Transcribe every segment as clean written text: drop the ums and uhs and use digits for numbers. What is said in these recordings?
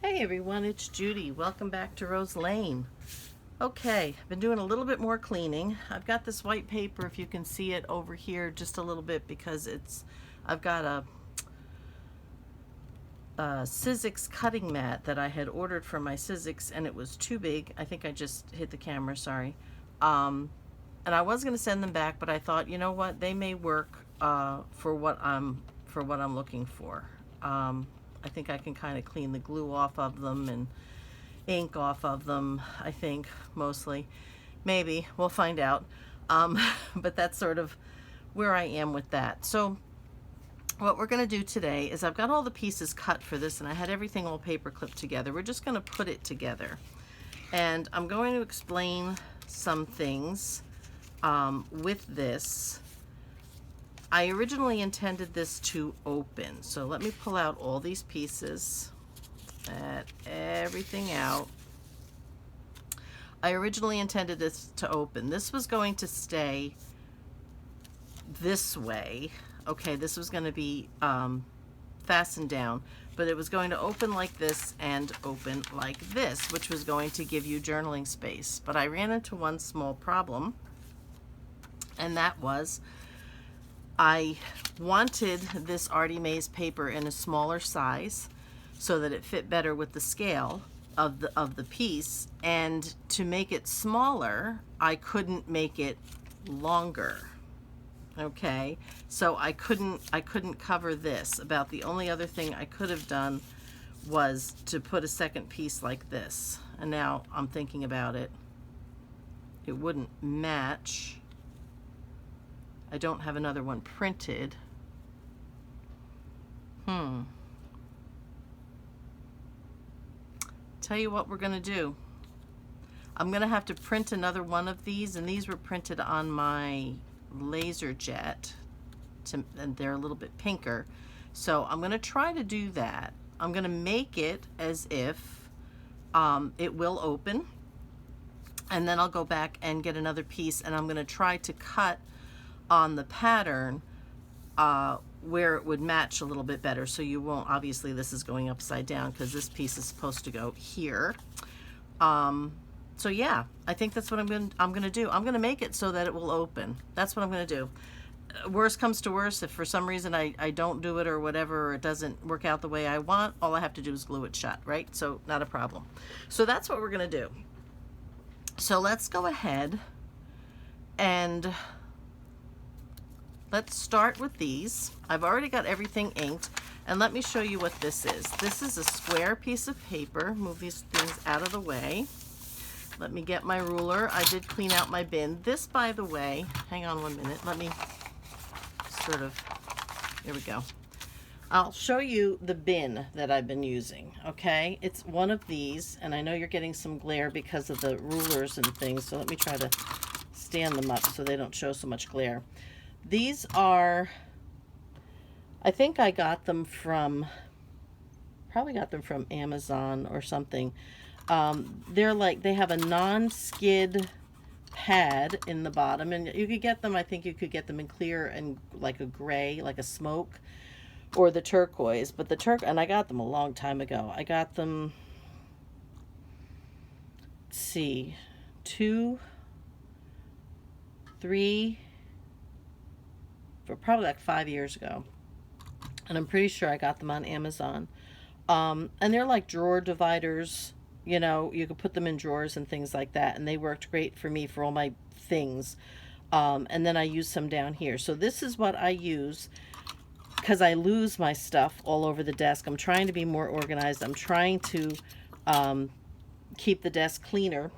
Hey everyone, it's Judy. Welcome back to Rose Lane. Okay, I've been doing a little bit more cleaning. I've got this white paper, if you can see it over here just a little bit, because I've got a Sizzix cutting mat that I had ordered from my Sizzix and it was too big. I think I just hit the camera, sorry. And I was going to send them back, but I thought, you know what, they may work for what I'm looking for. I think I can kind of clean the glue off of them and ink off of them, I think, mostly. Maybe, we'll find out. But that's sort of where I am with that. So what we're going to do today is I've got all the pieces cut for this and I had everything all paper clipped together. We're just going to put it together. And I'm going to explain some things with this. I originally intended this to open, so let me pull out all these pieces, everything out. I originally intended this to open. This was going to stay this way. Okay, this was going to be fastened down, but it was going to open like this and open like this, which was going to give you journaling space. But I ran into one small problem, and that was I wanted this Artie Mays paper in a smaller size so that it fit better with the scale of the piece, and to make it smaller I couldn't make it longer. Okay, so I couldn't cover this. About the only other thing I could have done was to put a second piece like this, and now I'm thinking about it, it wouldn't match. I don't have another one printed. Tell you what we're gonna do. I'm gonna have to print another one of these, and these were printed on my laser jet, and they're a little bit pinker. So I'm gonna try to do that. I'm gonna make it as if it will open, and then I'll go back and get another piece, and I'm gonna try to cut on the pattern where it would match a little bit better, so you won't, obviously this is going upside down because this piece is supposed to go here. So yeah, I think that's what I'm gonna do. I'm gonna make it so that it will open. That's what I'm gonna do. Worst comes to worst, if for some reason I don't do it or whatever, or it doesn't work out the way I want, all I have to do is glue it shut, right? So not a problem. So that's what we're gonna do. So let's go ahead and let's start with these. I've already got everything inked, and let me show you what this is. This is a square piece of paper. Move these things out of the way. Let me get my ruler. I did clean out my bin. This, by the way, hang on 1 minute. Let me sort of, here we go. I'll show you the bin that I've been using, okay? It's one of these, and I know you're getting some glare because of the rulers and things, so let me try to stand them up so they don't show so much glare. These are, I think I got them from, probably got them from Amazon or something. They're like, they have a non-skid pad in the bottom, and you could get them, I think you could get them in clear and like a gray, like a smoke, or the turquoise. But the and I got them a long time ago. I got them, let's see, 2, 3, for probably like 5 years ago, and I'm pretty sure I got them on Amazon. And they're like drawer dividers, you know, you could put them in drawers and things like that, and they worked great for me for all my things. And then I use some down here. So this is what I use because I lose my stuff all over the desk. I'm trying to be more organized. I'm trying to keep the desk cleaner.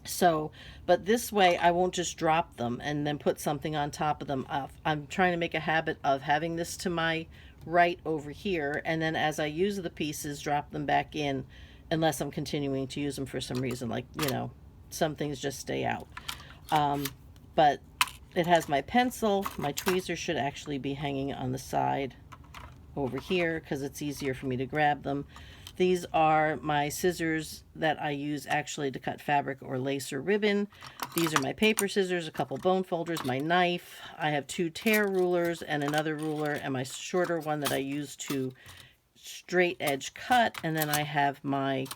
So, but this way I won't just drop them and then put something on top of them. I'm trying to make a habit of having this to my right over here, and then as I use the pieces, drop them back in, unless I'm continuing to use them for some reason, like, you know, some things just stay out. But it has my pencil. My tweezers should actually be hanging on the side over here because it's easier for me to grab them. These are my scissors that I use actually to cut fabric or lace or ribbon. These are my paper scissors, a couple bone folders, my knife. I have 2 tear rulers and another ruler, and my shorter one that I use to straight edge cut, and then I have my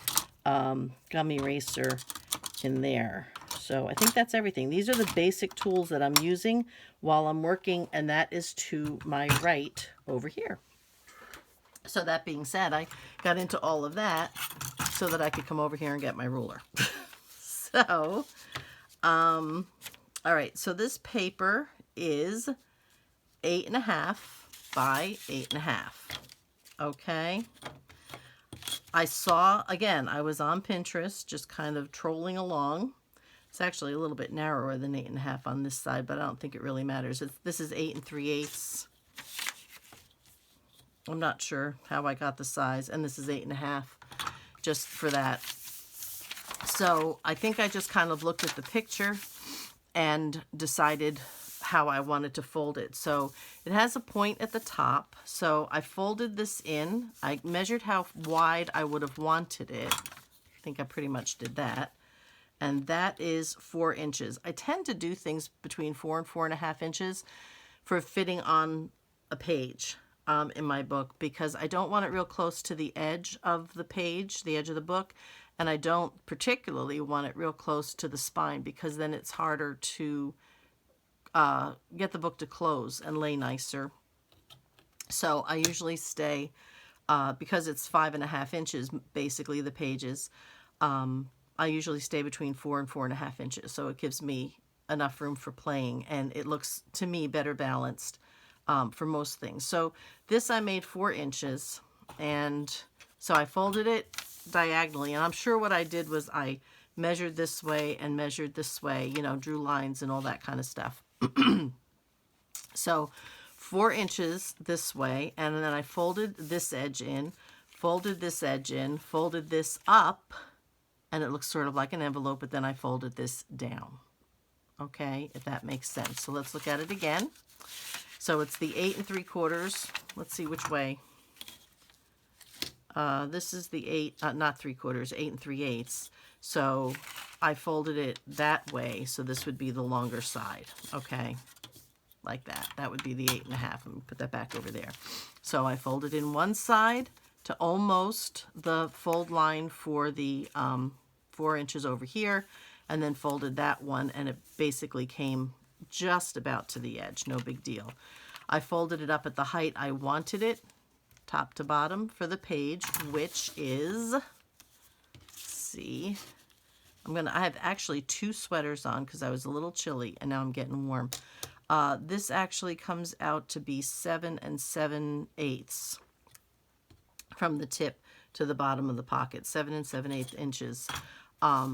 gummy eraser in there. So I think that's everything. These are the basic tools that I'm using while I'm working, and that is to my right over here. So that being said, I got into all of that so that I could come over here and get my ruler. So, all right, so this paper is 8.5 by 8.5. Okay. I saw, again, I was on Pinterest, just kind of trolling along. It's actually a little bit narrower than 8.5 on this side, but I don't think it really matters. This is 8 3/8. I'm not sure how I got the size, and this is 8.5, just for that. So I think I just kind of looked at the picture and decided how I wanted to fold it. So it has a point at the top. So I folded this in. I measured how wide I would have wanted it. I think I pretty much did that. And that is 4 inches. I tend to do things between 4 and 4.5 inches for fitting on a page in my book, because I don't want it real close to the edge of the page, the edge of the book, and I don't particularly want it real close to the spine, because then it's harder to get the book to close and lay nicer. So I usually stay, because it's 5.5 inches, basically the pages, I usually stay between 4 and 4.5 inches. So it gives me enough room for playing, and it looks, to me, better balanced for most things. So this I made 4 inches, and so I folded it diagonally, and I'm sure what I did was I measured this way and measured this way, you know, drew lines and all that kind of stuff. So 4 inches this way, and then I folded this edge in, folded this edge in, folded this up, and it looks sort of like an envelope, but then I folded this down. Okay, if that makes sense. So let's look at it again. So it's the 8 3/4. Let's see which way. This is the 8, not 3/4, 8 3/8. So I folded it that way. So this would be the longer side. Okay, like that. That would be the 8.5. Let me put that back over there. So I folded in one side to almost the fold line for the 4 inches over here, and then folded that one, and it basically came just about to the edge. No big deal. I folded it up at the height I wanted it, top to bottom, for the page, which is, let's see, I have actually 2 sweaters on because I was a little chilly, and now I'm getting warm. This actually comes out to be 7 7/8 from the tip to the bottom of the pocket, 7 7/8 inches.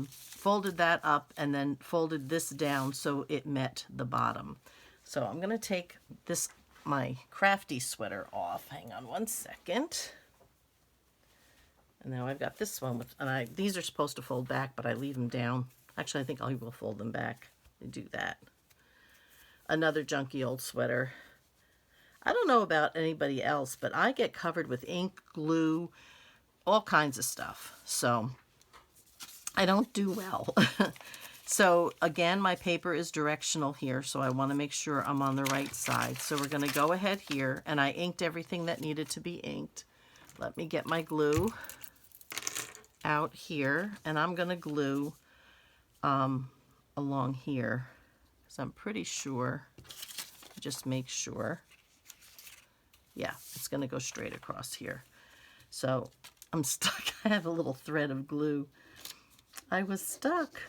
Folded that up and then folded this down so it met the bottom. So I'm going to take this, my crafty sweater, off. Hang on one second. And now I've got this one with, and these are supposed to fold back, but I leave them down. Actually, I think I will fold them back and do that. Another junky old sweater. I don't know about anybody else, but I get covered with ink, glue, all kinds of stuff. So I don't do well. So again, my paper is directional here, so I want to make sure I'm on the right side. So we're going to go ahead here, and I inked everything that needed to be inked. Let me get my glue out here, and I'm going to glue along here, because I'm pretty sure, just make sure, yeah, it's going to go straight across here. So I'm stuck. I have a little thread of glue. I was stuck.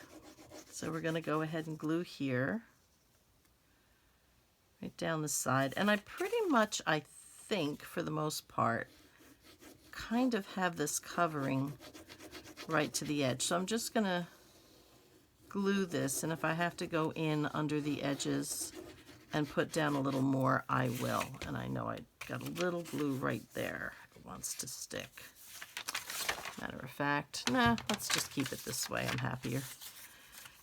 So we're going to go ahead and glue here, right down the side. And I pretty much, I think, for the most part, kind of have this covering right to the edge. So I'm just going to glue this, and if I have to go in under the edges and put down a little more, I will. And I know I got a little glue right there. It wants to stick. Matter of fact, nah, let's just keep it this way. I'm happier.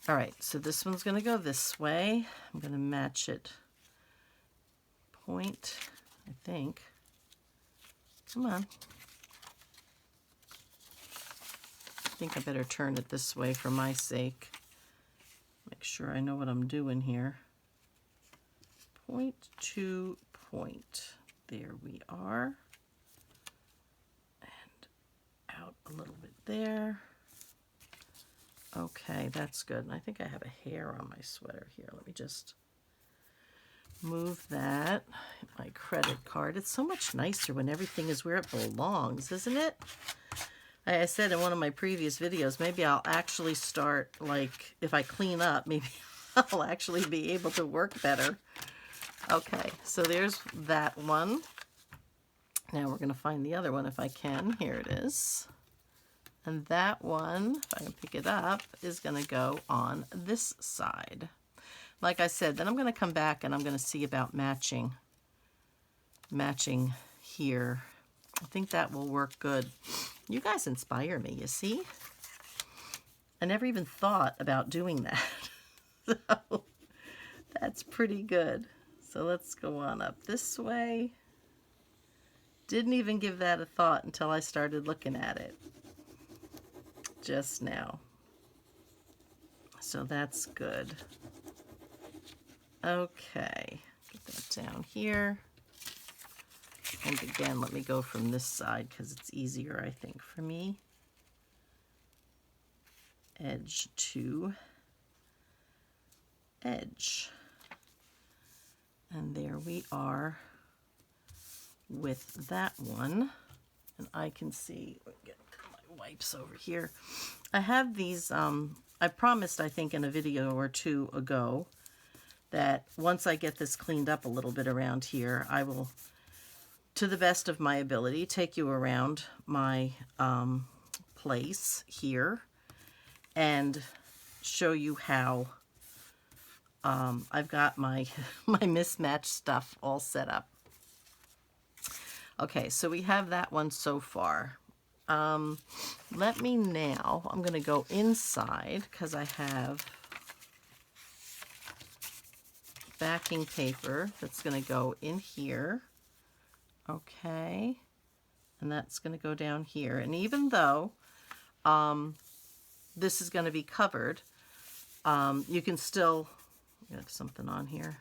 All right, so this one's going to go this way. I'm going to match it point, I think. Come on. I think I better turn it this way for my sake. Make sure I know what I'm doing here. Point to point. There we are. there. Okay, that's good. And I think I have a hair on my sweater here. Let me just move that. My credit card. It's so much nicer when everything is where it belongs, isn't it? Like I said in one of my previous videos, maybe I'll actually start, like, if I clean up, maybe I'll actually be able to work better. Okay, so there's that one. Now we're going to find the other one if I can. Here it is. And that one, if I can pick it up, is going to go on this side. Like I said, then I'm going to come back and I'm going to see about matching here. I think that will work good. You guys inspire me, you see? I never even thought about doing that. So that's pretty good. So let's go on up this way. Didn't even give that a thought until I started looking at it just now. So that's good. Okay, get that down here. And again, let me go from this side because it's easier, I think, for me. Edge to edge. And there we are with that one. And I can see, get my wipes over here. I have these, I promised, I think, in a video or two ago that once I get this cleaned up a little bit around here, I will, to the best of my ability, take you around my place here and show you how I've got my my mismatched stuff all set up. Okay, so we have that one so far. Let me now, I'm going to go inside because I have backing paper that's going to go in here. Okay, and that's going to go down here. And even though this is going to be covered, you can still, I have something on here.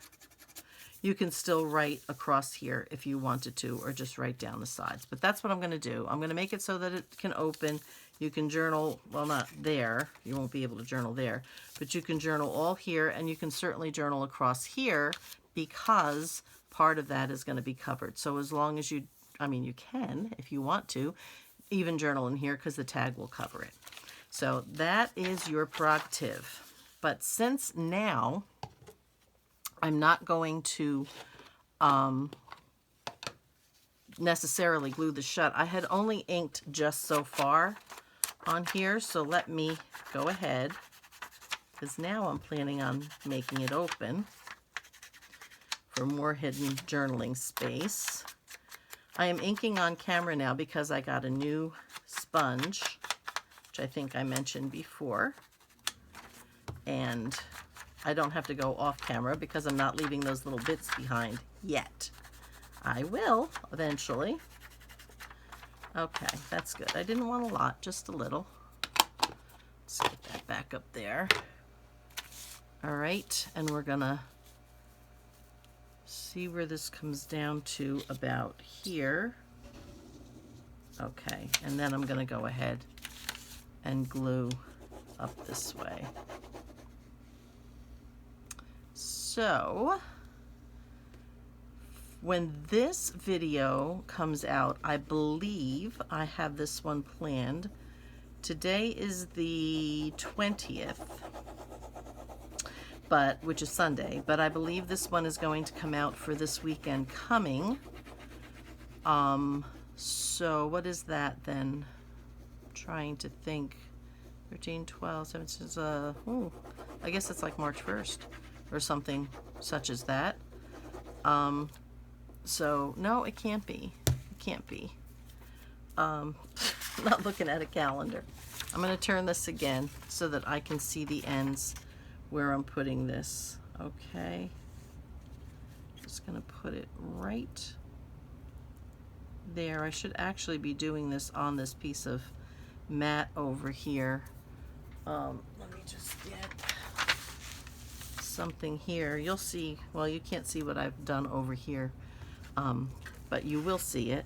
You can still write across here if you wanted to, or just write down the sides. But that's what I'm going to do. I'm going to make it so that it can open. You can journal, well, not there. You won't be able to journal there. But you can journal all here, and you can certainly journal across here because part of that is going to be covered. So as long as you, I mean, you can, if you want to, even journal in here because the tag will cover it. So that is your prerogative. But since now I'm not going to necessarily glue this shut. I had only inked just so far on here, so let me go ahead, because now I'm planning on making it open for more hidden journaling space. I am inking on camera now because I got a new sponge, which I think I mentioned before, and I don't have to go off camera because I'm not leaving those little bits behind yet. I will eventually. Okay, that's good. I didn't want a lot, just a little. Let's get that back up there. All right, and we're gonna see where this comes down to about here. Okay, and then I'm gonna go ahead and glue up this way. So when this video comes out, I believe I have this one planned. Today is the 20th, which is Sunday, but I believe this one is going to come out for this weekend coming. So what is that then? I'm trying to think. 13, 12, 17, I guess it's like March 1st. Or something such as that. So no, it can't be. It can't be. Not looking at a calendar. I'm going to turn this again so that I can see the ends where I'm putting this. Okay. Just going to put it right there. I should actually be doing this on this piece of mat over here. Let me just get something here. You'll see, well, you can't see what I've done over here, but you will see it.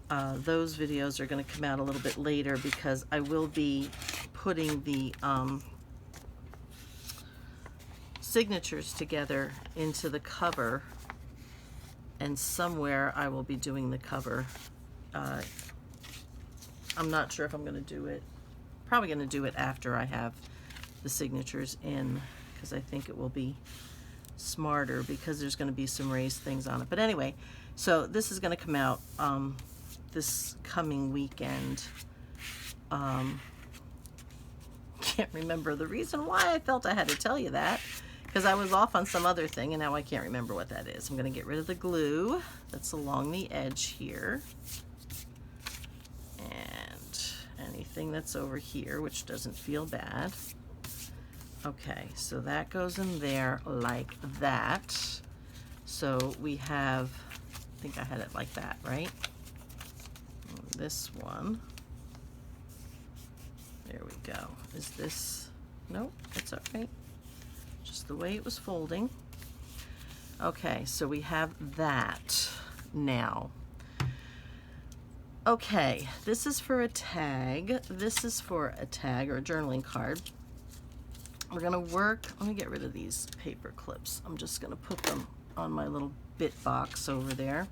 those videos are going to come out a little bit later because I will be putting the signatures together into the cover, and somewhere I will be doing the cover. I'm not sure if I'm going to do it. Probably going to do it after I have the signatures in, because I think it will be smarter because there's going to be some raised things on it. But anyway, so this is going to come out this coming weekend. Can't remember the reason why I felt I had to tell you that, because I was off on some other thing and now I can't remember what that is. I'm going to get rid of the glue that's along the edge here, and anything that's over here, which doesn't feel bad. Okay, so that goes in there like that. So we have, I think I had it like that, right? This one, there we go. Is this, nope, it's all right. Just the way it was folding. Okay, so we have that now. Okay, this is for a tag. This is for a tag or a journaling card. We're gonna work, let me get rid of these paper clips. I'm just gonna put them on my little bit box over there.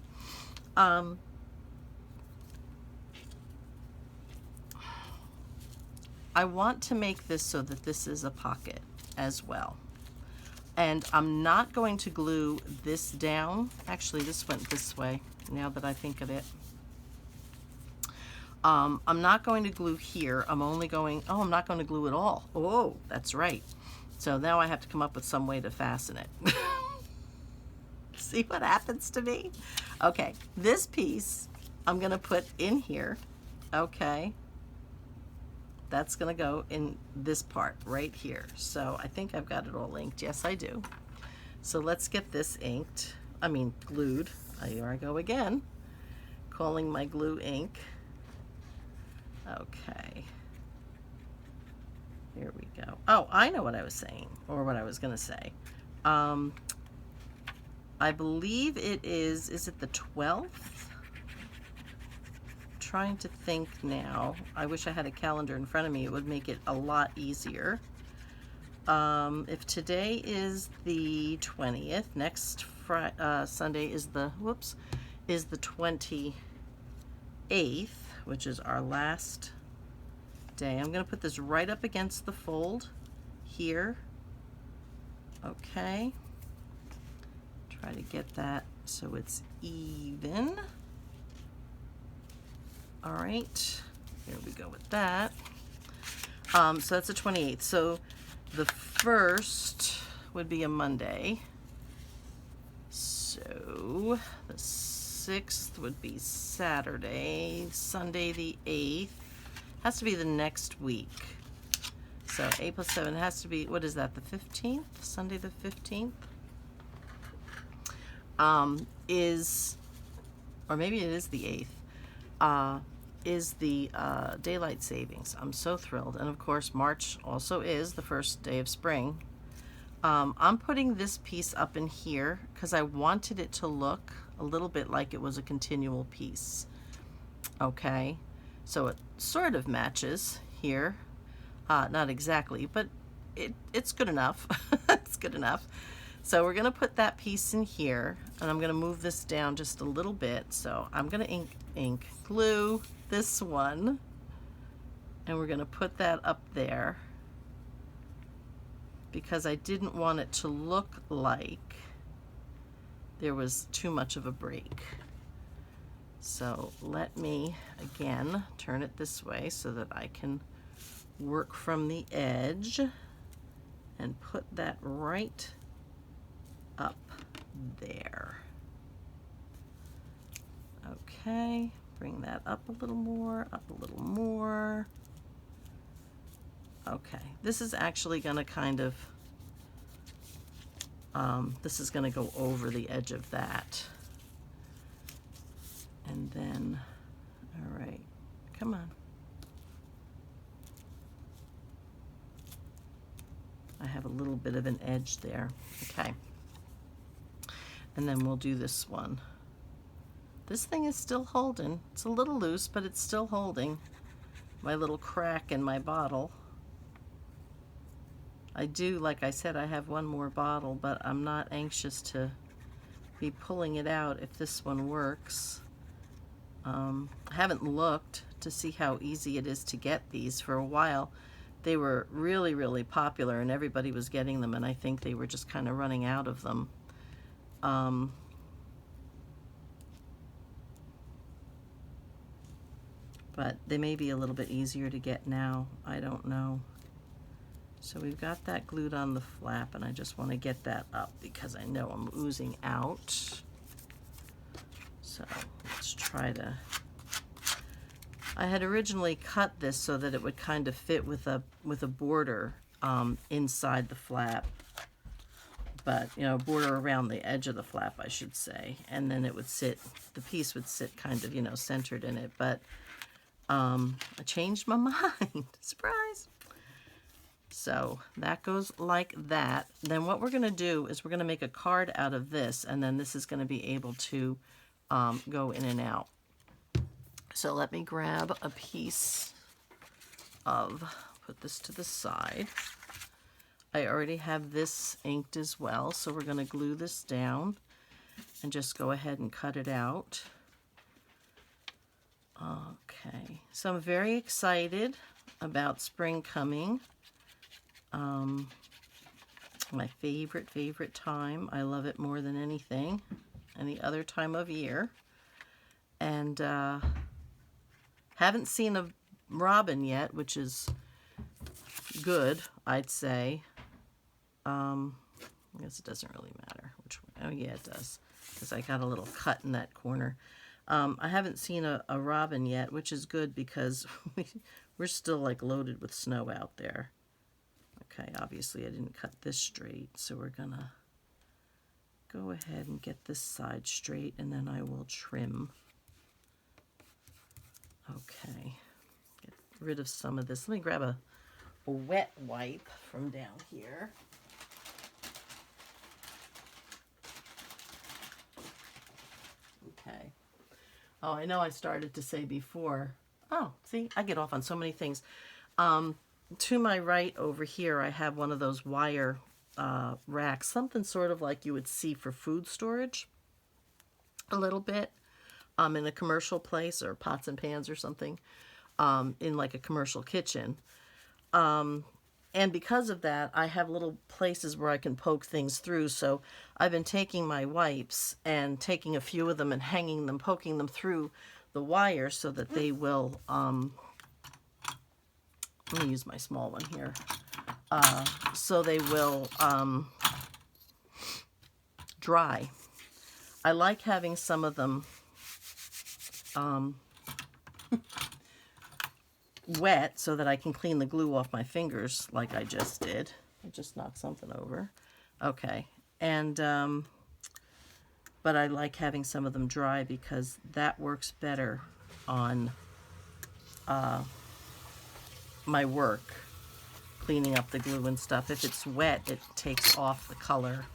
I want to make this so that this is a pocket as well. And I'm not going to glue this down. Actually, this went this way, now that I think of it. I'm not going to glue here. I'm only going, oh, I'm not going to glue it all. Oh, that's right. So now I have to come up with some way to fasten it. See what happens to me? Okay, this piece I'm going to put in here. Okay. That's going to go in this part right here. So I think I've got it all inked. Yes, I do. So let's get this inked. I mean, glued. Here I go again, calling my glue ink. Okay. Here we go. Oh, I know what I was saying, or what I was going to say. I believe it is it the 12th? Trying to think now. I wish I had a calendar in front of me. It would make it a lot easier. If today is the 20th, next Sunday is the, is the 28th, which is our last day. I'm going to put this right up against the fold here. Okay. Try to get that so it's even. All right, here we go with that. So that's the 28th. So the 1st would be a Monday. So the 6th would be Saturday. Sunday the 8th has to be the next week. So 8 plus 7 has to be, what is that, the 15th? Sunday the 15th? Or maybe it is the 8th. Is the daylight savings. I'm so thrilled. And of course, March also is the first day of spring. I'm putting this piece up in here because I wanted it to look a little bit like it was a continual piece. Okay, so it sort of matches here. Not exactly, but it's good enough. It's good enough. So we're going to put that piece in here, and I'm going to move this down just a little bit. So I'm going to ink glue this one, and we're going to put that up there because I didn't want it to look like there was too much of a break. So let me again turn it this way so that I can work from the edge and put that right up there. Okay, bring that up a little more, up a little more. Okay, this is actually going to kind of, this is going to go over the edge of that. And then, all right, come on. I have a little bit of an edge there. Okay. And then we'll do this one This thing is still holding. It's a little loose, but it's still holding my little crack in my bottle. I do, like I said, I have one more bottle, but I'm not anxious to be pulling it out if this one works. I haven't looked to see how easy it is to get these. For a while they were really, really popular and everybody was getting them, and I think they were just kind of running out of them. But they may be a little bit easier to get now. I don't know. So we've got that glued on the flap, and I just want to get that up because I know I'm oozing out. So let's try to... I had originally cut this so that it would kind of fit with a border inside the flap, but you know, border around the edge of the flap, I should say, and then it would sit, the piece would sit kind of, you know, centered in it. But I changed my mind. Surprise! So that goes like that. Then what we're going to do is we're going to make a card out of this, and then this is going to be able to go in and out. So let me grab a piece of, put this to the side. I already have this inked as well, so we're going to glue this down and just go ahead and cut it out. Okay, so I'm very excited about spring coming. My favorite time. I love it more than anything, any other time of year. And haven't seen a robin yet, which is good, I'd say. I guess it doesn't really matter which one. Oh yeah, it does, because I got a little cut in that corner. I haven't seen a robin yet, which is good because we're still like loaded with snow out there. Okay, obviously I didn't cut this straight, so we're gonna go ahead and get this side straight, and then I will trim. Okay, get rid of some of this. Let me grab a wet wipe from down here. Okay. Oh, I know I started to say before. Oh, see, I get off on so many things. To my right over here, I have one of those wire racks, something sort of like you would see for food storage, a little bit, in a commercial place, or pots and pans or something, in like a commercial kitchen. And because of that, I have little places where I can poke things through. So I've been taking my wipes and taking a few of them and hanging them, poking them through the wire so that they will, let me use my small one here, so they will dry. I like having some of them wet so that I can clean the glue off my fingers like I just did. I just knocked something over. Okay. And but I like having some of them dry because that works better on my work, cleaning up the glue and stuff. If it's wet, it takes off the color,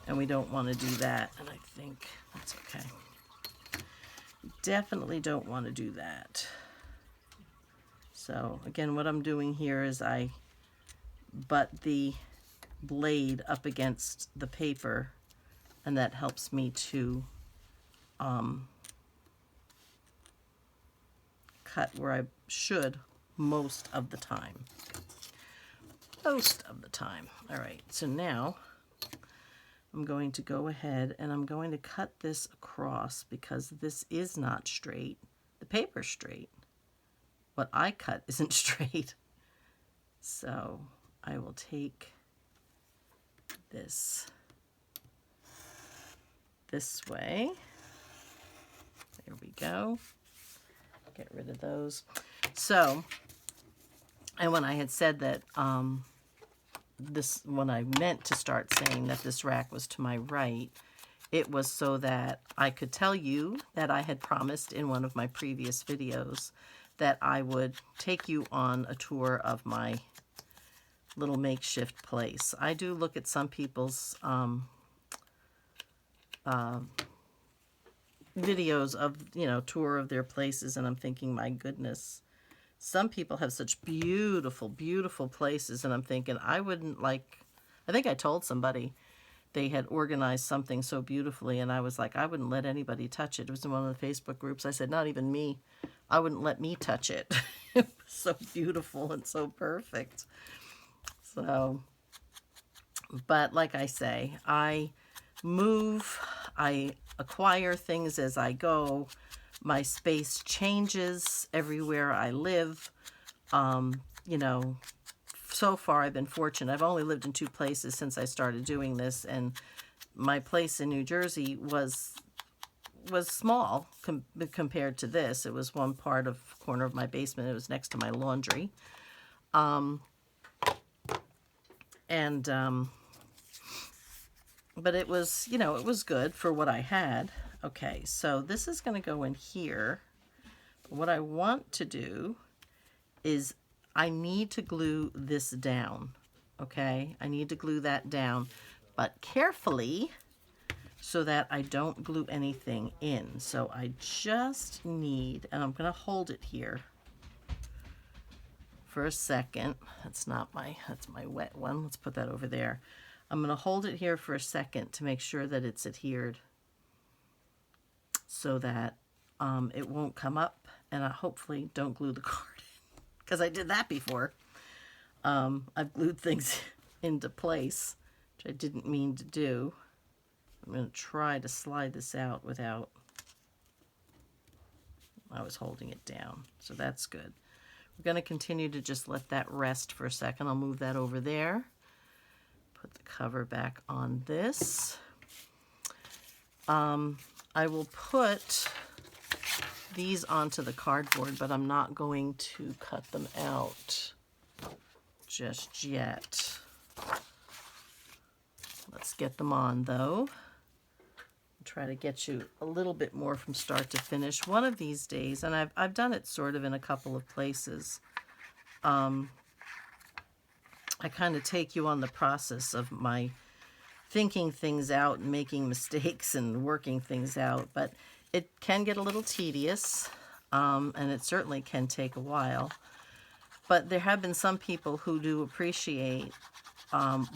and we don't want to do that, and I think that's okay. Definitely don't want to do that. So again, what I'm doing here is I butt the blade up against the paper, and that helps me to cut where I should most of the time. Most of the time. All right, so now I'm going to go ahead and I'm going to cut this across because this is not straight. The paper's straight. What I cut isn't straight. So I will take this way. There we go. Get rid of those. So, and when I had said that, when I meant to start saying that this rack was to my right, it was so that I could tell you that I had promised in one of my previous videos that I would take you on a tour of my little makeshift place. I do look at some people's videos of, you know, tour of their places, and I'm thinking, my goodness, some people have such beautiful, beautiful places, and I'm thinking, I wouldn't like, I think I told somebody they had organized something so beautifully, and I was like, I wouldn't let anybody touch it. It was in one of the Facebook groups. I said, not even me. I wouldn't let me touch it. It was so beautiful and so perfect. So, but like I say, I move, I acquire things as I go. My space changes everywhere I live. You know, so far I've been fortunate. I've only lived in 2 places since I started doing this, and my place in New Jersey was small compared to this. It was one part of corner of my basement. It was next to my laundry. But it was, you know, it was good for what I had. Okay, so this is going to go in here. But what I want to do is I need to glue this down. Okay, I need to glue that down, but carefully, so that I don't glue anything in. So I just need, and I'm going to hold it here for a second. That's my wet one. Let's put that over there. I'm going to hold it here for a second to make sure that it's adhered, so that it won't come up, and I hopefully don't glue the card in, because I did that before. I've glued things into place, which I didn't mean to do. I'm going to try to slide this out without, I was holding it down, so that's good. We're going to continue to just let that rest for a second. I'll move that over there. Put the cover back on this. I will put these onto the cardboard, but I'm not going to cut them out just yet. Let's get them on, though. Try to get you a little bit more from start to finish one of these days, and I've done it sort of in a couple of places. I kind of take you on the process of my thinking things out and making mistakes and working things out, but it can get a little tedious, and it certainly can take a while. But there have been some people who do appreciate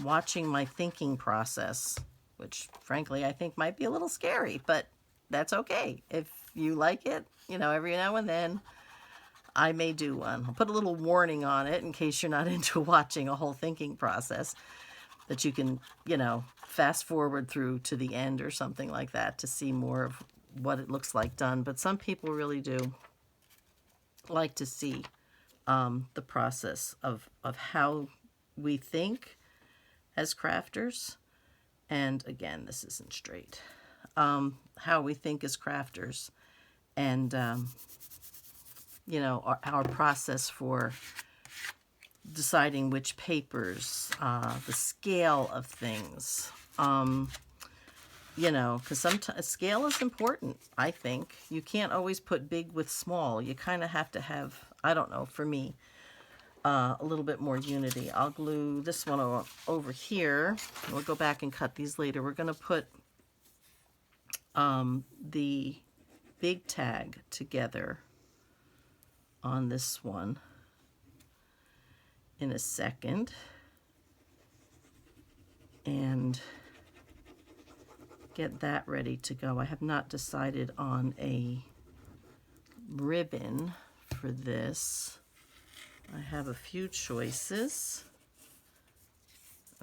watching my thinking process, which frankly I think might be a little scary, but that's okay. If you like it, you know, every now and then I may do one. I'll put a little warning on it in case you're not into watching a whole thinking process, that you can, you know, fast forward through to the end or something like that to see more of what it looks like done. But some people really do like to see the process of how we think as crafters. And again, this isn't straight. How we think as crafters, and you know, our process for deciding which papers, the scale of things, you know, because sometimes scale is important. I think you can't always put big with small. You kind of have to have, I don't know, for me, a little bit more unity. I'll glue this one over here. We'll go back and cut these later. We're going to put the big tag together on this one in a second, and get that ready to go. I have not decided on a ribbon for this. I have a few choices.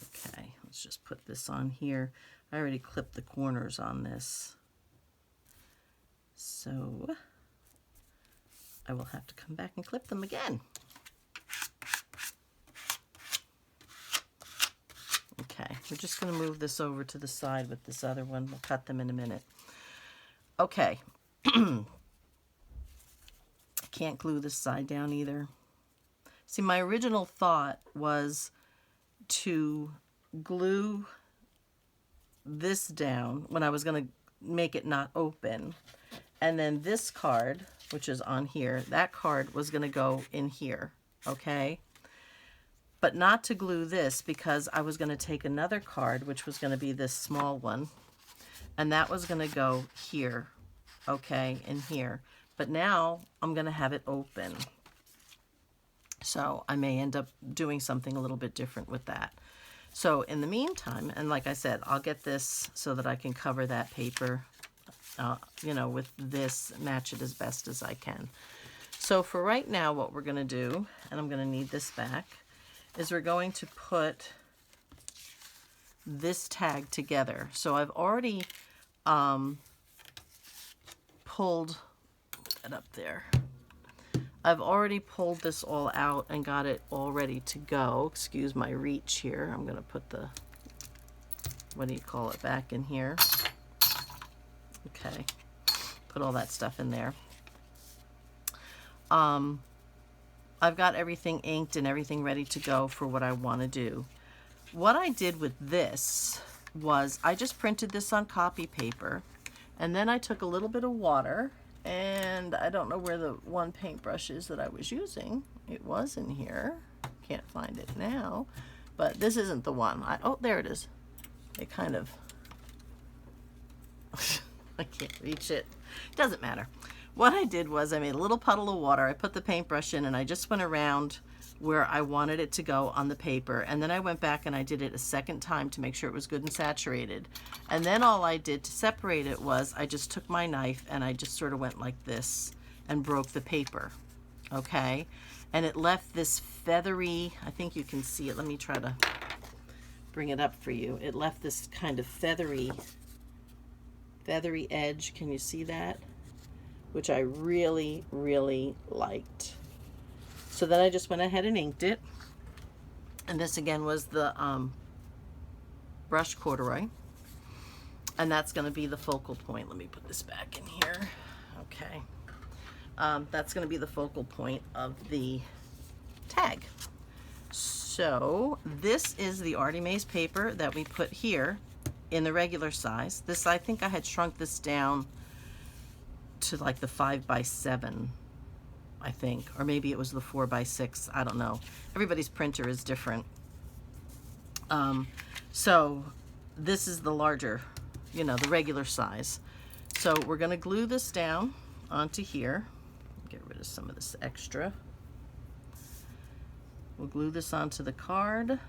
Okay, let's just put this on here. I already clipped the corners on this, so I will have to come back and clip them again. Okay, we're just going to move this over to the side with this other one. We'll cut them in a minute. Okay. Can't glue this side down either. See, my original thought was to glue this down when I was going to make it not open. And then this card, which is on here, that card was going to go in here, okay? But not to glue this, because I was going to take another card, which was going to be this small one, and that was going to go here okay, in here. But now I'm going to have it open. So I may end up doing something a little bit different with that. So in the meantime, and like I said, I'll get this so that I can cover that paper, you know, with this, match it as best as I can. So for right now, what we're going to do, and I'm going to need this back, is we're going to put this tag together. So I've already pulled it up there. I've already pulled this all out and got it all ready to go. Excuse my reach here. I'm going to put the, what do you call it, back in here. Okay. Put all that stuff in there. I've got everything inked and everything ready to go for what I want to do. What I did with this was I just printed this on copy paper, and then I took a little bit of water, and I don't know where the one paintbrush is that I was using. It was in here. Can't find it now, but this isn't the one. Oh, there it is. It kind of, I can't reach it. Doesn't matter. What I did was I made a little puddle of water. I put the paintbrush in, and I just went around where I wanted it to go on the paper, and then I went back and I did it a second time to make sure it was good and saturated. And then all I did to separate it was I just took my knife and I just sort of went like this and broke the paper, okay? And it left this feathery, I think you can see it. Let me try to bring it up for you. It left this kind of feathery edge. Can you see that? Which I really, really liked. So then I just went ahead and inked it. And this again was the brush corduroy. And that's going to be the focal point. Let me put this back in here. Okay. That's going to be the focal point of the tag. So this is the Artie Mays paper that we put here in the regular size. This, I think I had shrunk this down to like the 5x7, I think, or maybe it was the 4x6. I don't know. Everybody's printer is different. So this is the larger, you know, the regular size. So we're going to glue this down onto here. Get rid of some of this extra. We'll glue this onto the card.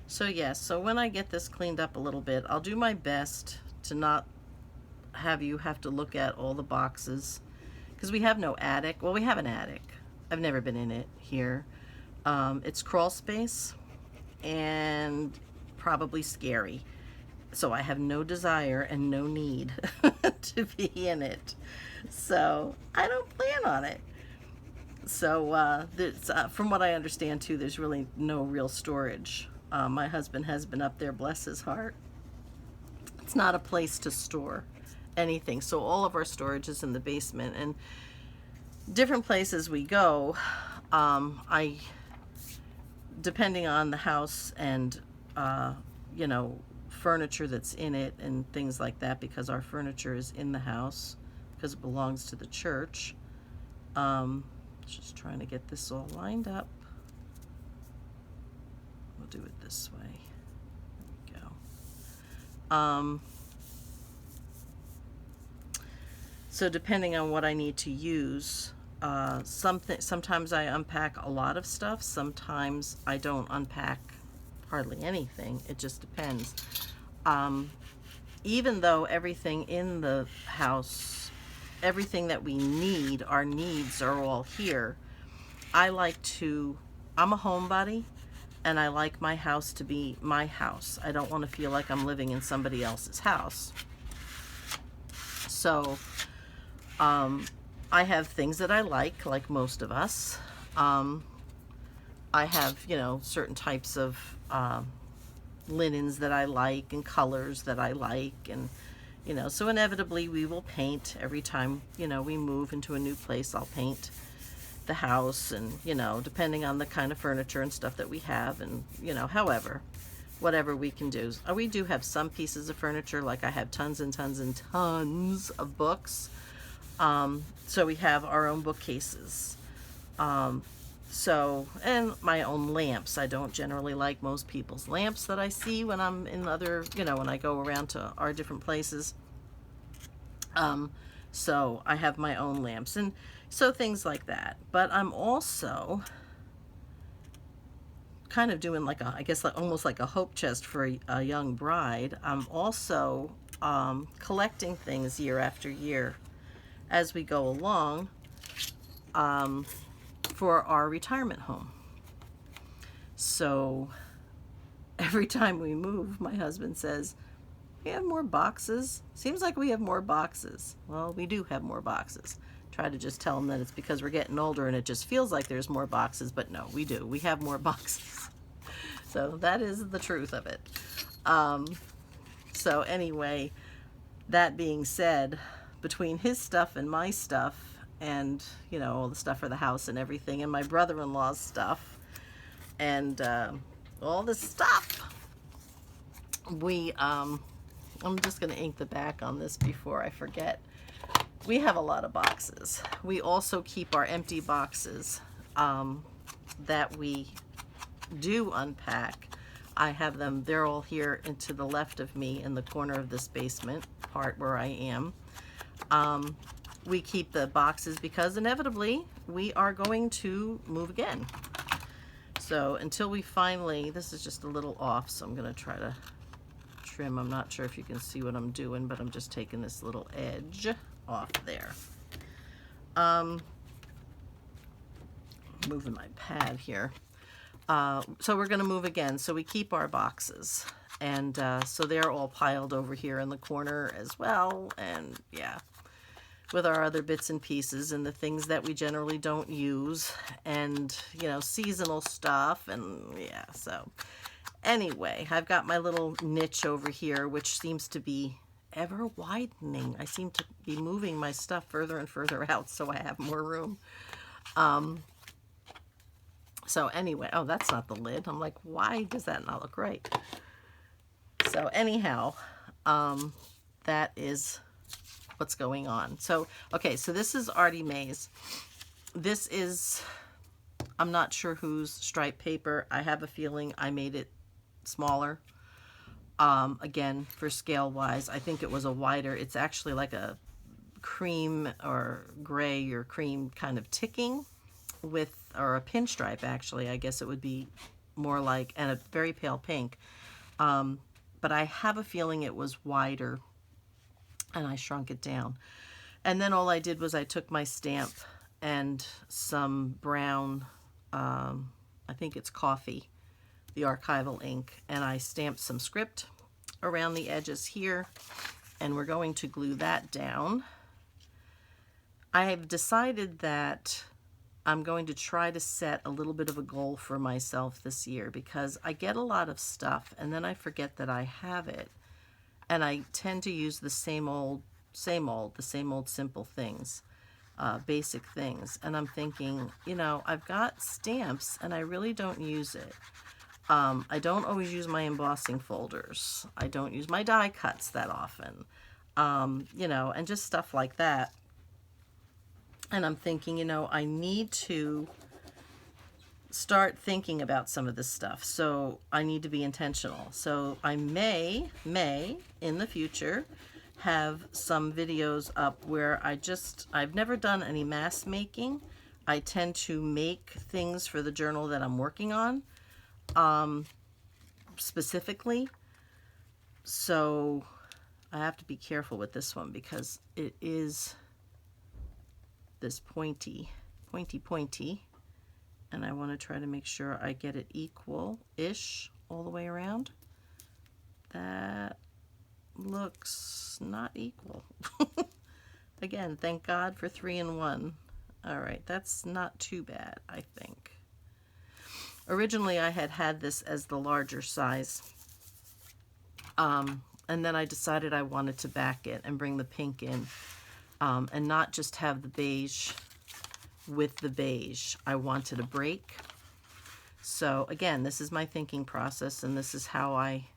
So yes, so when I get this cleaned up a little bit, I'll do my best to not have you have to look at all the boxes, because we have no attic. Well, we have an attic. I've never been in it here. It's crawl space and probably scary. So I have no desire and no need to be in it. So I don't plan on it. So from what I understand too, there's really no real storage. My husband has been up there, bless his heart. It's not a place to store anything. So all of our storage is in the basement, and different places we go, depending on the house and, you know, furniture that's in it and things like that, because our furniture is in the house because it belongs to the church. Just trying to get this all lined up. We'll do it this way. There we go. So depending on what I need to use, sometimes I unpack a lot of stuff. Sometimes I don't unpack hardly anything. It just depends. Even though everything in the house, everything that we need, our needs are all here, I'm a homebody, and I like my house to be my house. I don't want to feel like I'm living in somebody else's house. So I have things that I like most of us. I have, you know, certain types of linens that I like and colors that I like, and you know, so inevitably we will paint every time, you know, we move into a new place. I'll paint the house, and you know, depending on the kind of furniture and stuff that we have, and you know, however, whatever we can do. We do have some pieces of furniture, like I have tons and tons and tons of books. So we have our own bookcases. So, and my own lamps. I don't generally like most people's lamps that I see when I'm in other, when I go around to our different places. So I have my own lamps, and so things like that. But I'm also kind of doing like I guess like almost like a hope chest for a young bride. I'm also collecting things year after year as we go along, for our retirement home. So every time we move, my husband says, "We have more boxes. Seems like we have more boxes." Well, we do have more boxes. Try to just tell him that it's because we're getting older and it just feels like there's more boxes, but no, we do. We have more boxes. So that is the truth of it. So anyway, that being said, between his stuff and my stuff, and all the stuff for the house and everything, and my brother-in-law's stuff, and all this stuff, I'm just going to ink the back on this before I forget. We have a lot of boxes. We also keep our empty boxes that we do unpack. I have them, they're all here and to the left of me in the corner of this basement part where I am. We keep the boxes because inevitably we are going to move again. So until we finally, this is just a little off, so I'm going to try to trim. I'm not sure if you can see what I'm doing, but I'm just taking this little edge off there. Moving my pad here. So we're going to move again. So we keep our boxes, and so they're all piled over here in the corner as well. And yeah, with our other bits and pieces and the things that we generally don't use, and seasonal stuff, and yeah. So anyway, I've got my little niche over here, which seems to be ever widening. I seem to be moving my stuff further and further out so I have more room. So anyway, oh, that's not the lid. I'm like, why does that not look right? So anyhow, that is what's going on. So, okay, so this is Artie Mae's. This is, I'm not sure whose striped paper. I have a feeling I made it smaller. Again, for scale wise, I think it was a wider, it's actually like a cream or gray or cream kind of ticking with, or a pinstripe actually, I guess it would be more like, and a very pale pink. But I have a feeling it was wider, and I shrunk it down. And then all I did was I took my stamp and some brown, I think it's coffee, the archival ink, and I stamped some script around the edges here, and we're going to glue that down. I have decided that I'm going to try to set a little bit of a goal for myself this year, because I get a lot of stuff and then I forget that I have it, and I tend to use the same old simple things, basic things. And I'm thinking, I've got stamps and I really don't use it. I don't always use my embossing folders. I don't use my die cuts that often, and just stuff like that. And I'm thinking, I need to start thinking about some of this stuff. So I need to be intentional. So I may in the future have some videos up where I've never done any mass making. I tend to make things for the journal that I'm working on, specifically. So I have to be careful with this one because it is this pointy, and I want to try to make sure I get it equal-ish all the way around. That looks not equal. Again, thank God for 3-in-1. All right, that's not too bad, I think. Originally, I had this as the larger size, and then I decided I wanted to back it and bring the pink in, and not just have the beige with the beige. I wanted a break. So again, this is my thinking process, and this is how I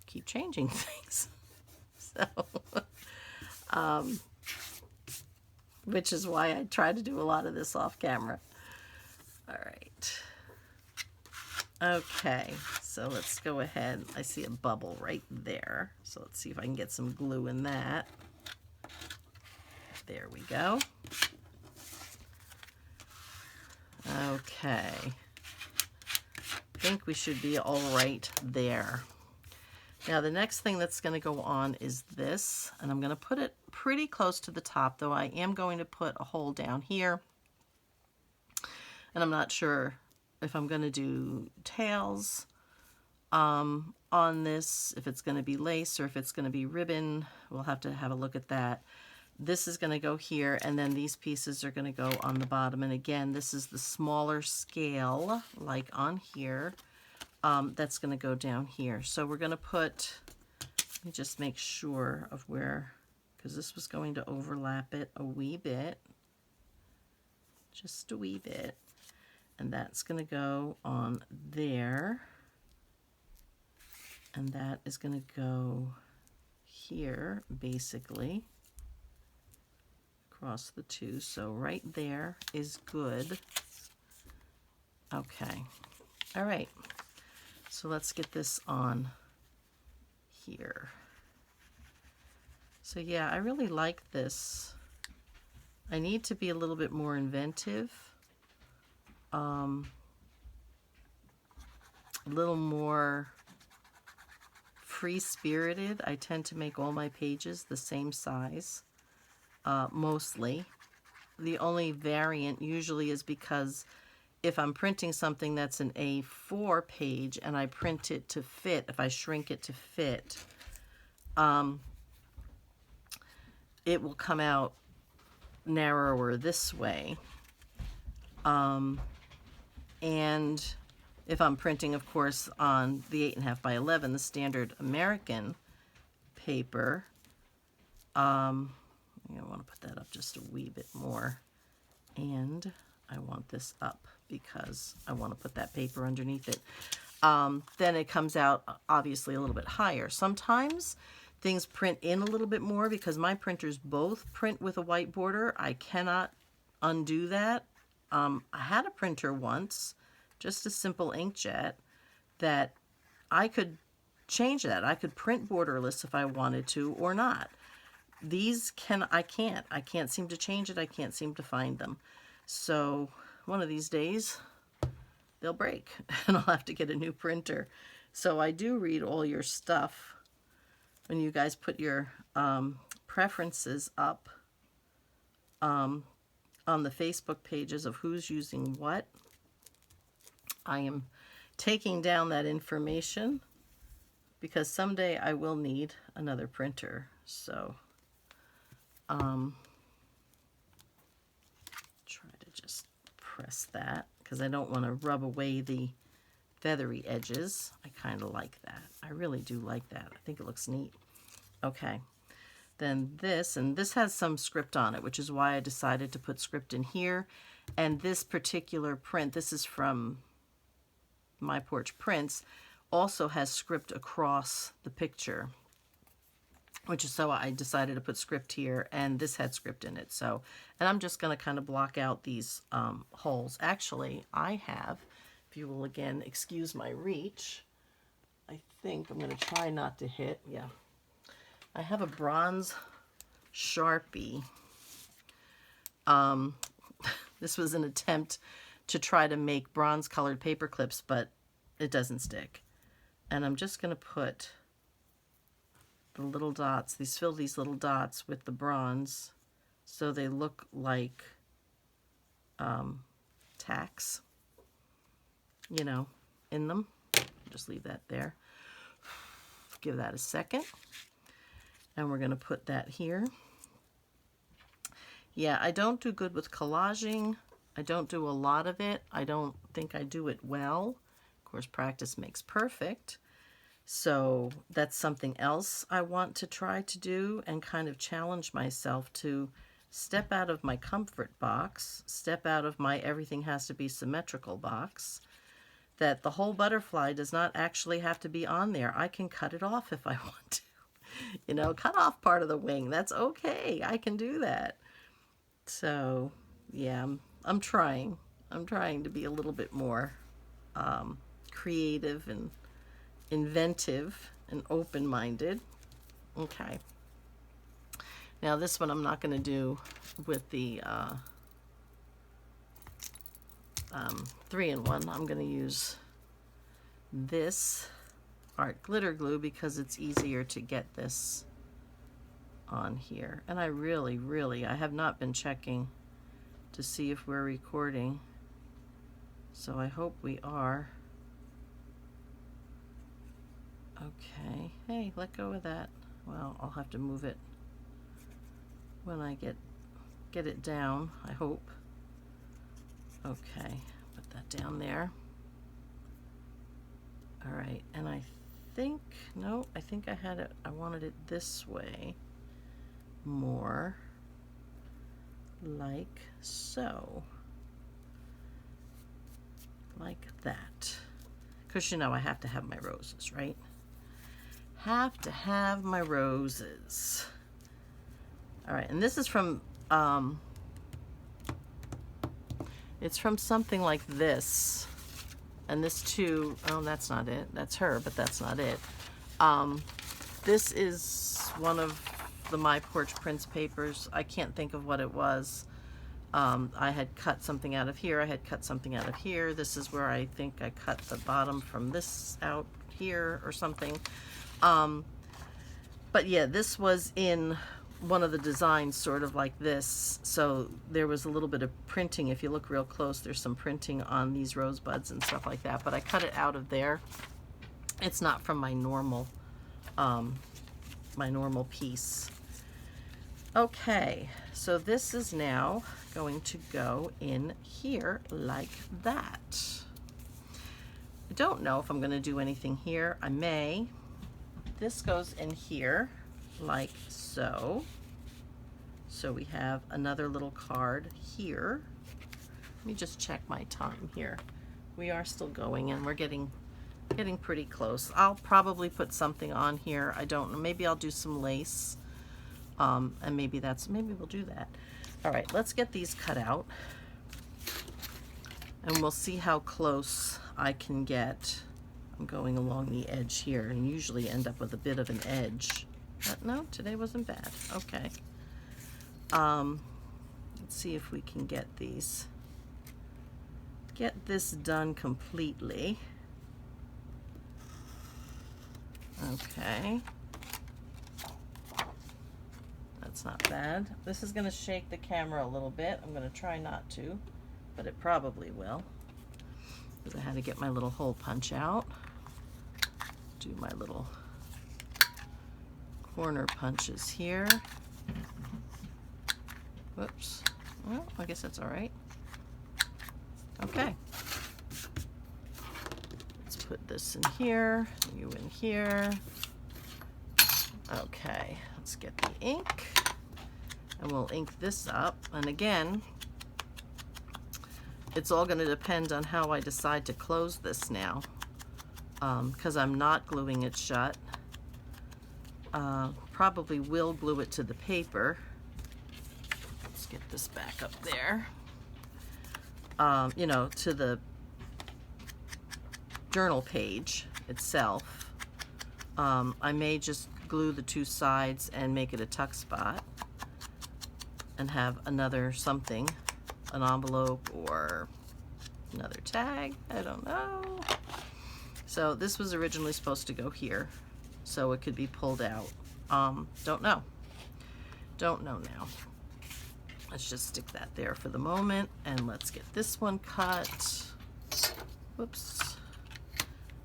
keep changing things. So, which is why I try to do a lot of this off camera. Okay, so let's go ahead. I see a bubble right there. So let's see if I can get some glue in that. There we go. Okay. I think we should be all right there. Now the next thing that's going to go on is this, and I'm going to put it pretty close to the top, though I am going to put a hole down here. And I'm not sure if I'm going to do tails on this, if it's going to be lace or if it's going to be ribbon. We'll have to have a look at that. This is going to go here, and then these pieces are going to go on the bottom. And again, this is the smaller scale, like on here. That's going to go down here. So we're going to put, let me just make sure of where, because this was going to overlap it a wee bit. Just a wee bit. And that's going to go on there. And that is going to go here, basically, across the two. So right there is good. Okay. All right. So let's get this on here. So yeah, I really like this. I need to be a little bit more inventive. A little more free-spirited. I tend to make all my pages the same size, mostly. The only variant usually is because if I'm printing something that's an A4 page and I print it to fit, if I shrink it to fit, it will come out narrower this way. And if I'm printing, of course, on the 8.5 by 11, the standard American paper, I want to put that up just a wee bit more. And I want this up because I want to put that paper underneath it. Then it comes out obviously a little bit higher. Sometimes things print in a little bit more because my printers both print with a white border. I cannot undo that. I had a printer once, just a simple inkjet, that I could change that. I could print borderless if I wanted to or not. These I can't seem to change it. I can't seem to find them. So one of these days they'll break and I'll have to get a new printer. So I do read all your stuff when you guys put your preferences up on the Facebook pages of who's using what. I am taking down that information because someday I will need another printer. So try to just press that because I don't want to rub away the feathery edges. I kind of like that. I really do like that. I think it looks neat. Okay. Then this, and this has some script on it, which is why I decided to put script in here. And this particular print, this is from My Porch Prints, also has script across the picture, which is so I decided to put script here, and this had script in it. So, and I'm just going to kind of block out these holes. Actually, I have, if you will again excuse my reach, I think I'm going to try not to hit, yeah. I have a bronze Sharpie. This was an attempt to try to make bronze colored paper clips, but it doesn't stick. And I'm just going to put the little dots, fill these little dots with the bronze so they look like tacks, you know, in them. Just leave that there. Give that a second. And we're going to put that here. Yeah, I don't do good with collaging. I don't do a lot of it. I don't think I do it well. Of course, practice makes perfect. So that's something else I want to try to do and kind of challenge myself to step out of my comfort box, step out of my everything has to be symmetrical box, that the whole butterfly does not actually have to be on there. I can cut it off if I want to. You know, cut off part of the wing. That's okay. I can do that. So, yeah, I'm trying. I'm trying to be a little bit more creative and inventive and open-minded. Okay. Now this one I'm not going to do with the 3-in-1. I'm going to use this art glitter glue because it's easier to get this on here. And I really, I have not been checking to see if we're recording. So I hope we are. Okay. Hey, let go of that. Well, I'll have to move it when I get it down, I hope. Okay, put that down there. All right, and I think, no, I think I had it, I wanted it this way more, like so. Like that. Because you know I have to have my roses, right? Have to have my roses. All right, and this is from, it's from something like this. And this too, oh, that's not it. That's her, but that's not it. This is one of the My Porch Prints papers. I can't think of what it was. I had cut something out of here. I had cut something out of here. This is where I think I cut the bottom from this out here or something. But yeah, this was in one of the designs sort of like this. So there was a little bit of printing. If you look real close, there's some printing on these rosebuds and stuff like that. But I cut it out of there. It's not from my normal piece. Okay, so this is now going to go in here like that. I don't know if I'm going to do anything here. I may. This goes in here like so. So we have another little card here. Let me just check my time here. We are still going and we're getting pretty close. I'll probably put something on here. I don't know. Maybe I'll do some lace. And maybe we'll do that. All right, let's get these cut out. And we'll see how close I can get. I'm going along the edge here and usually end up with a bit of an edge. But no, today wasn't bad. Okay. Let's see if we can get this done completely. Okay. That's not bad. This is going to shake the camera a little bit. I'm going to try not to, but it probably will. Because I had to get my little hole punch out. Do my little corner punches here. Whoops. Well, I guess that's all right. Okay. Let's put this in here, you in here. Okay, let's get the ink. And we'll ink this up. And again, it's all going to depend on how I decide to close this now. Because I'm not gluing it shut. Probably will glue it to the paper. Let's get this back up there. You know, to the journal page itself. I may just glue the two sides and make it a tuck spot and have another something, an envelope or another tag, I don't know. So this was originally supposed to go here, so it could be pulled out. Don't know now. Let's just stick that there for the moment, and let's get this one cut. Whoops.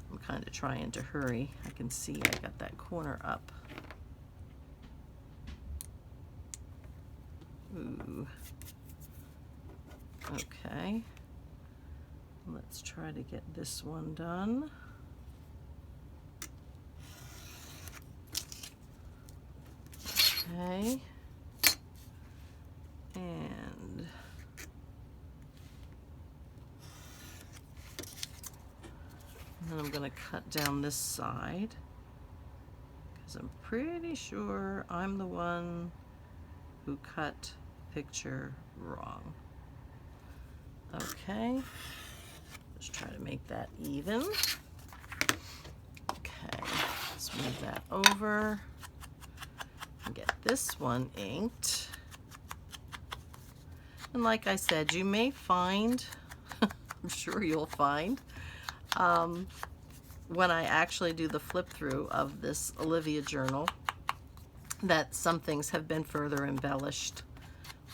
I'm kind of trying to hurry. I can see I got that corner up. Ooh. Okay. Let's try to get this one done. Okay. And then I'm going to cut down this side because I'm pretty sure I'm the one who cut picture wrong. Okay. Let's try to make that even. Let's move that over and get this one inked. And like I said, you may find, I'm sure you'll find, when I actually do the flip through of this Olivia Journal, that some things have been further embellished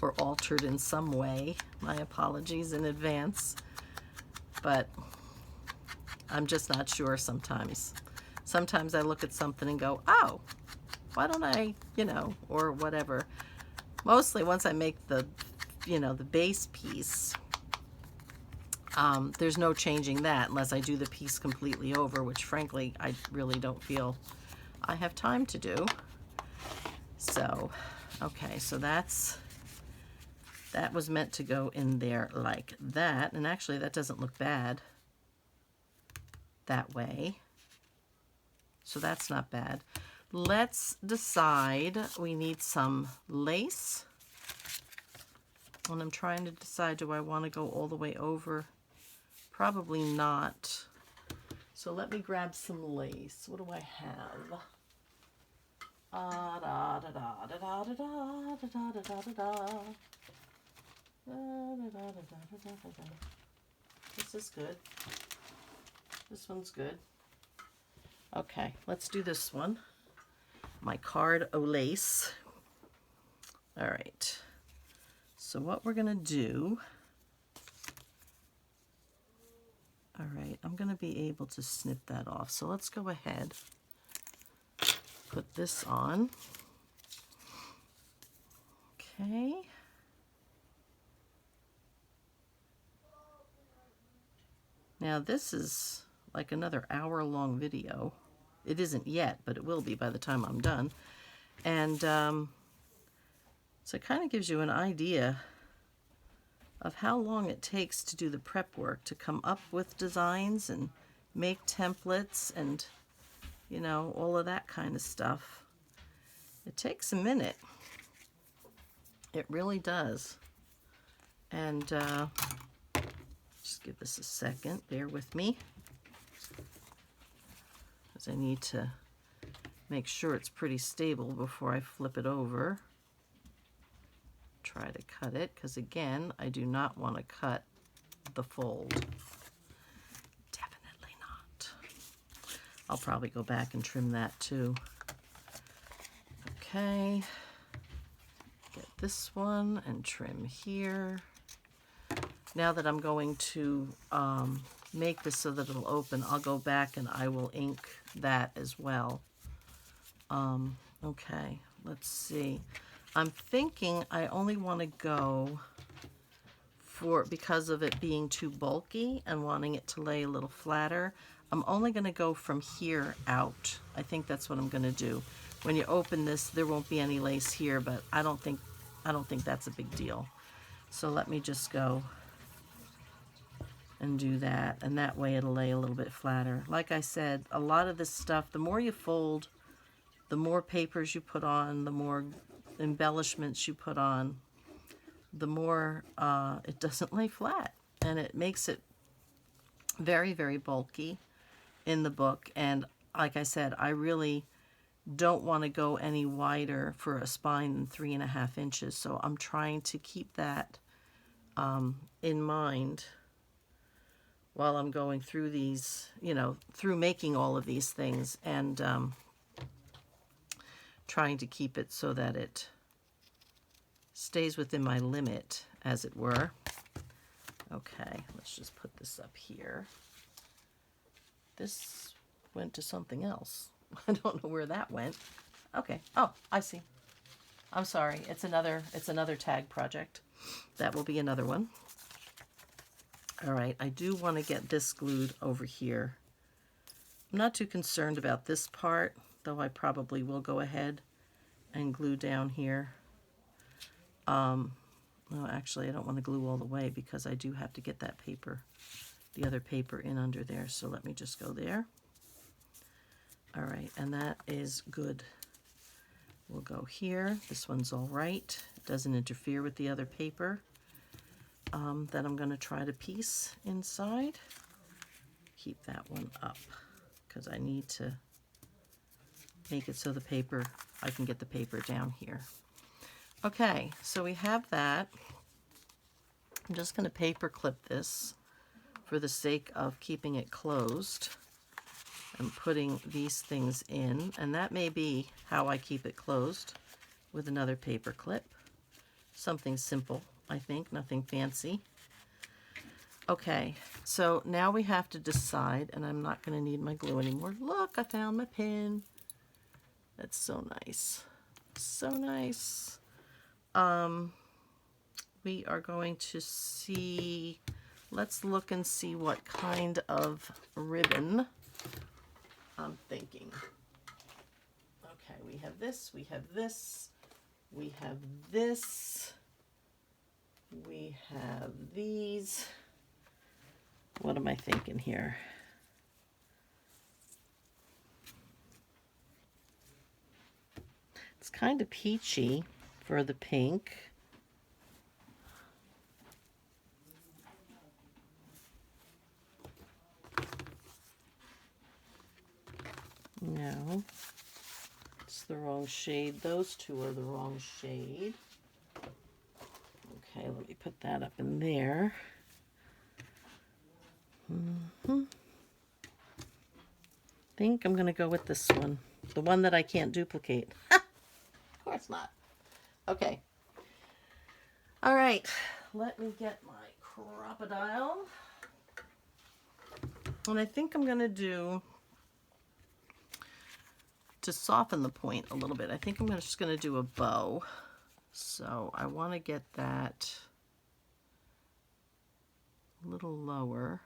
or altered in some way. My apologies in advance, but I'm just not sure sometimes. Sometimes I look at something and go, oh, why don't I, you know, or whatever. Mostly once I make the, you know, the base piece, there's no changing that unless I do the piece completely over, which frankly, I really don't feel I have time to do. So, okay, so that was meant to go in there like that. And actually that doesn't look bad that way. So that's not bad. Let's decide, we need some lace. And I'm trying to decide, do I want to go all the way over? Probably not. So let me grab some lace. What do I have? This is good. This one's good. Okay, let's do this one. My card o' lace. All right. So what we're gonna do, all right, I'm gonna be able to snip that off. So let's go ahead, put this on. Okay. Now this is like another hour-long video. It isn't yet, but it will be by the time I'm done. And so it kind of gives you an idea of how long it takes to do the prep work, to come up with designs and make templates and, you know, all of that kind of stuff. It takes a minute. It really does. And just give this a second. Bear with me, because I need to make sure it's pretty stable before I flip it over. Try to cut it, because again, I do not want to cut the fold. Definitely not. I'll probably go back and trim that too. Okay. Get this one and trim here. Now that I'm going to make this so that it'll open, I'll go back and I will ink that as well. Okay, let's see. I'm thinking I only want to go for, because of it being too bulky and wanting it to lay a little flatter, I'm only going to go from here out. I think that's what I'm going to do. When you open this, there won't be any lace here, but I don't think that's a big deal. So let me just go and do that, and that way it'll lay a little bit flatter. Like I said, a lot of this stuff, the more you fold, the more papers you put on, the more embellishments you put on, the more it doesn't lay flat, and it makes it very, very bulky in the book. And like I said, I really don't want to go any wider for a spine than 3.5 inches, so I'm trying to keep that in mind while I'm going through these, you know, through making all of these things, and trying to keep it so that it stays within my limit, as it were. Okay, let's just put this up here. This went to something else. I don't know where that went. Okay. Oh, I see. I'm sorry. It's another tag project. That will be another one. All right, I do want to get this glued over here. I'm not too concerned about this part, though I probably will go ahead and glue down here. No, actually, I don't want to glue all the way because I do have to get that paper, the other paper, in under there. So let me just go there. All right, and that is good. We'll go here. This one's all right. It doesn't interfere with the other paper. Then I'm going to try to piece inside. Keep that one up because I need to make it so the paper, I can get the paper down here. Okay, so we have that. I'm just going to paper clip this for the sake of keeping it closed and putting these things in. And that may be how I keep it closed, with another paper clip. Something simple, I think, nothing fancy. Okay, so now we have to decide, and I'm not going to need my glue anymore. Look, I found my pin. That's so nice. So nice. We are going to see, let's look and see what kind of ribbon I'm thinking. Okay, we have this, we have this, we have this, we have these. What am I thinking here? It's kind of peachy for the pink. No, it's the wrong shade. Those two are the wrong shade. Okay, let me put that up in there. I think I'm going to go with this one. The one that I can't duplicate. Of course not. Okay. All right. Let me get my crocodile. And I think I'm going to do, to soften the point a little bit, I think I'm just going to do a bow. So I want to get that a little lower.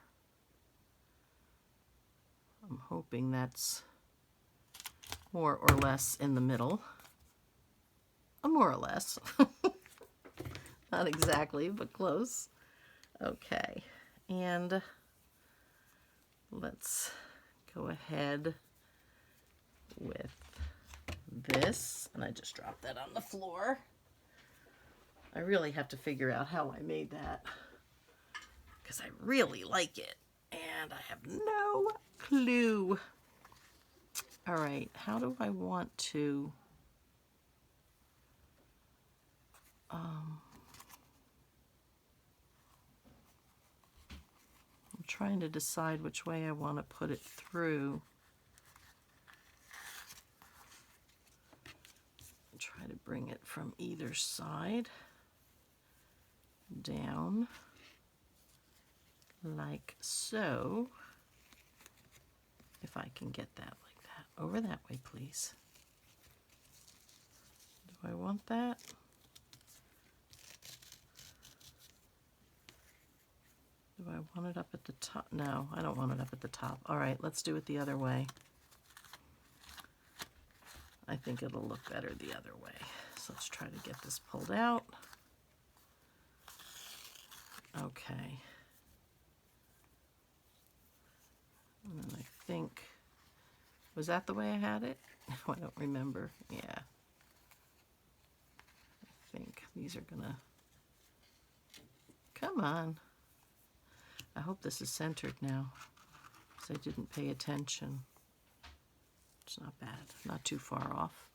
I'm hoping that's more or less in the middle. More or less. Not exactly, but close. Okay, and let's go ahead with this. And I just dropped that on the floor. I really have to figure out how I made that, because I really like it. And I have no clue. All right, how do I want to... I'm trying to decide which way I want to put it through. Try to bring it from either side down like so. If I can get that like that. Over that way, please. Do I want that? Do I want it up at the top? No, I don't want it up at the top. All right, let's do it the other way. I think it'll look better the other way. So let's try to get this pulled out. Okay. And then I think, was that the way I had it? I don't remember. Yeah. I think these are gonna, come on. I hope this is centered now, because I didn't pay attention. It's not bad, not too far off.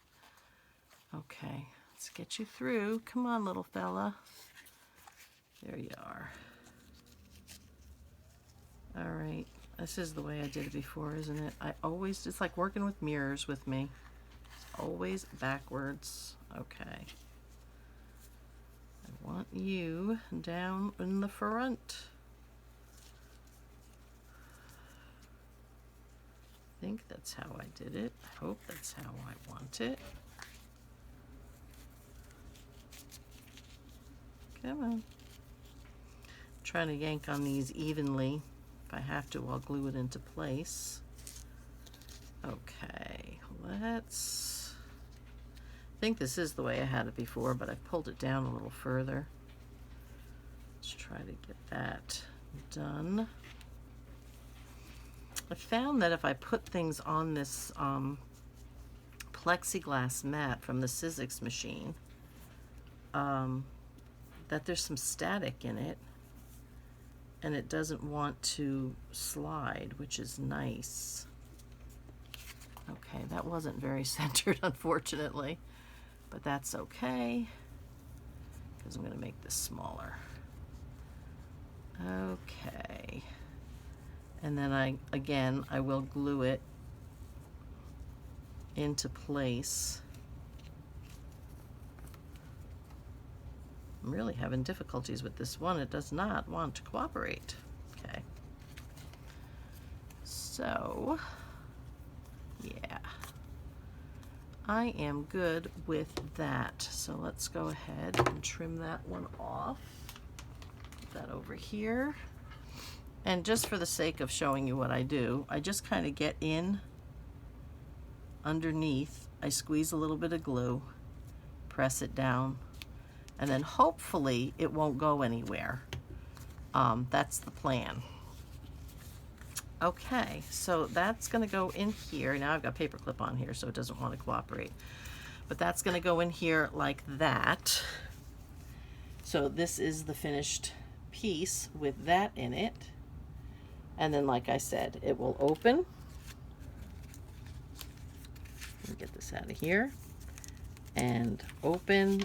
Okay, let's get you through. Come on, little fella. There you are. All right, this is the way I did it before, isn't it? I always, it's like working with mirrors with me. It's always backwards. Okay. I want you down in the front. I think that's how I did it. I hope that's how I want it. Come on. I'm trying to yank on these evenly. If I have to, I'll glue it into place. Okay, let's... I think this is the way I had it before, but I pulled it down a little further. Let's try to get that done. I found that if I put things on this plexiglass mat from the Sizzix machine, that there's some static in it, and it doesn't want to slide, which is nice. Okay, that wasn't very centered, unfortunately, but that's okay, because I'm going to make this smaller. Okay, and then I will glue it into place. I'm really having difficulties with this one. It does not want to cooperate. Okay. So, yeah. I am good with that. So let's go ahead and trim that one off. Put that over here. And just for the sake of showing you what I do, I just kind of get in underneath. I squeeze a little bit of glue, press it down, and then hopefully it won't go anywhere. That's the plan. Okay, so that's going to go in here. Now I've got paper clip on here, so it doesn't want to cooperate. But that's going to go in here like that. So this is the finished piece with that in it. And then, like I said, it will open. Let me get this out of here. And open,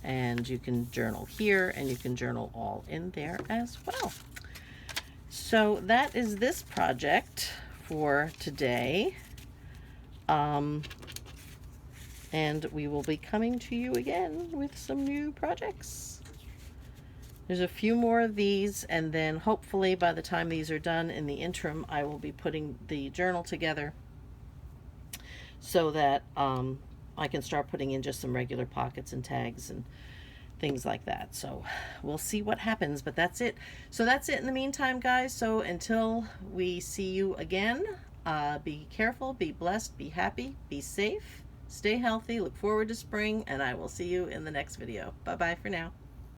and you can journal here, and you can journal all in there as well. So that is this project for today. And we will be coming to you again with some new projects. There's a few more of these, and then hopefully by the time these are done, in the interim, I will be putting the journal together so that I can start putting in just some regular pockets and tags and things like that. So we'll see what happens, but that's it. So that's it in the meantime, guys. So until we see you again, be careful, be blessed, be happy, be safe, stay healthy, look forward to spring, and I will see you in the next video. Bye-bye for now.